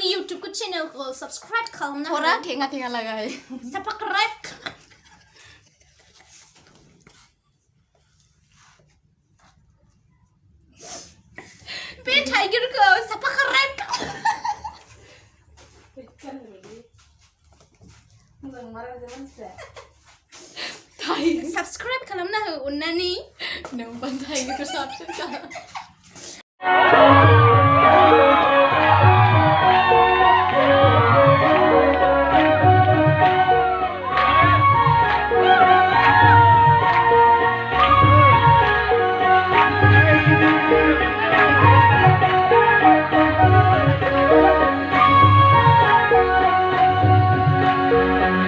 आंनि YouTube चेनेलखौ subscribe खालामना हो थोड़ा थेंगा लगाय subscribe बे टाइगरखौ subscribe subscribe खालामना हो अन्नानै नों बान्थाय gitu subscribe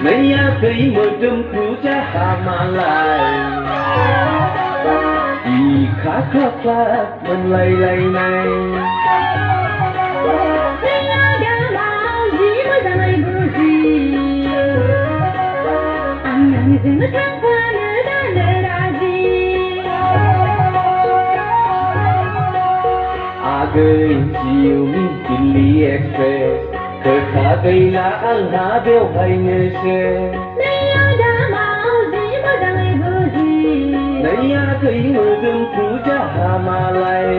Naya kay modemku jahamalai Ikakakak menlai-lai-nai Naya damau ji mojangai buji Anangजों थांफानो दानो राजि Agै जिउनि दिल्ली एक्सप्रेस खोथा गैला आंहा बेवहायनोसो Naya damau ji mojangai buji Naya kay modemku jahamalai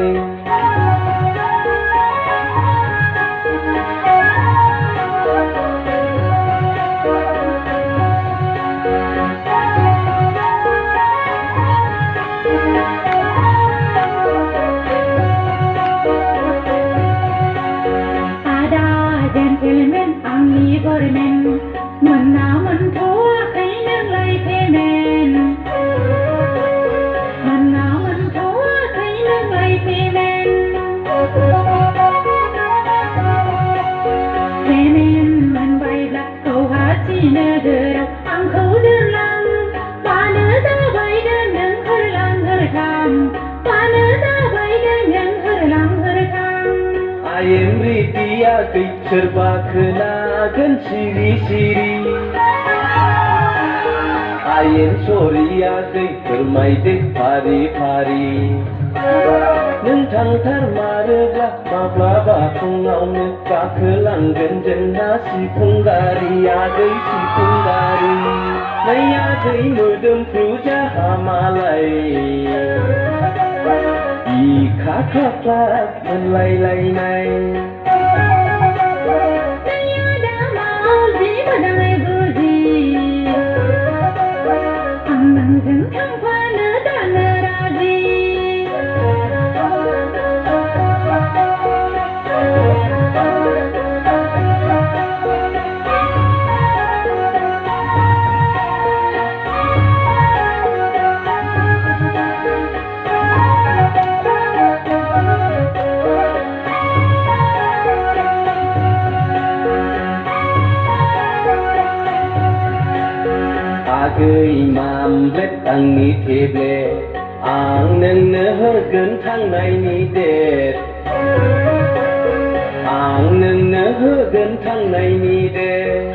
Gentleman आंनि गरमेन मोनना मोनथ'वाखै नोंलाय पेमेन मोनना मोनथ'वाखै नोंलाय पेमेन पेमेन मोनबायब्ला गुवाहाटि नोगोराव आंखौ दोनलां मानो जाबायदों नों हरलां हरथां मानो जाबायदों नों हरलां हरथां I am ready agै सोरबा खोनागोन सिरि सिरि I am sorry agै फोरमायदो फारि फारि नों थांथारमारोब्ला माब्लाबा फुङावनो गाखोलांगोन जोंहा सिफुं गारि आगै सिफुं गारि नै आगै मोदोमफ्रु जाहामालाय Ikakakak menlai-lai-nai Naya damau ji mojangai buji Anangजों थांफानो दानो राजि Agै मामब्लेट आंनि टेब्लेट आं नोंनो होगोन थांनायनि डेट आं नोंनो होगोन थांनायनि डेट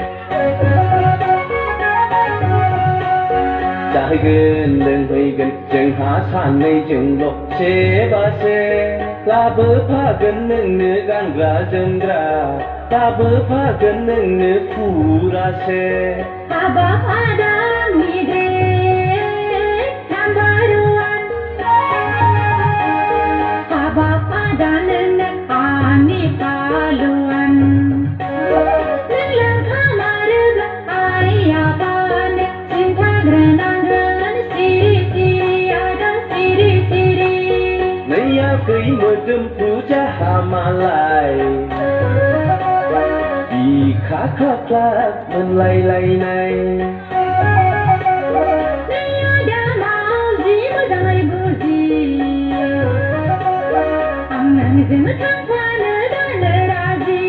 जाहैगोन लोंहैगोन जोंहा सानैजोंल' सेबासे लाबोफागोन नोंनो गानग्रा जोमग्रा लाबोफागोन नोंनो फुरासे Habab Adam ide number one Habab Adam ani paluan Nenglang kamarga ayapan cinta grenangan siri-siri ada siri-siri Naya kay modemku jahamalai Ikakakak menlai-lai-nai Naya damau ji mojangai buji Anangजों थांफानो दानो राजि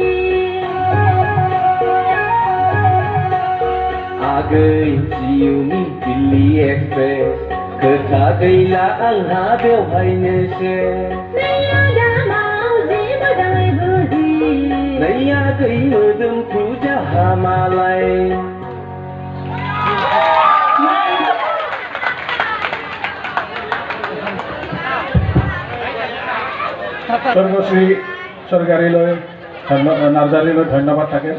Agै जिउनि दिल्ली एक्सप्रेस खोथा गैला आंहा बेवहायनोसो Naya damau ji mojangai buji Naya kay modemku jahamalai Swargosri Sorgariloi নাৰ্জাৰীলৈ ধন্যবাদ থাকে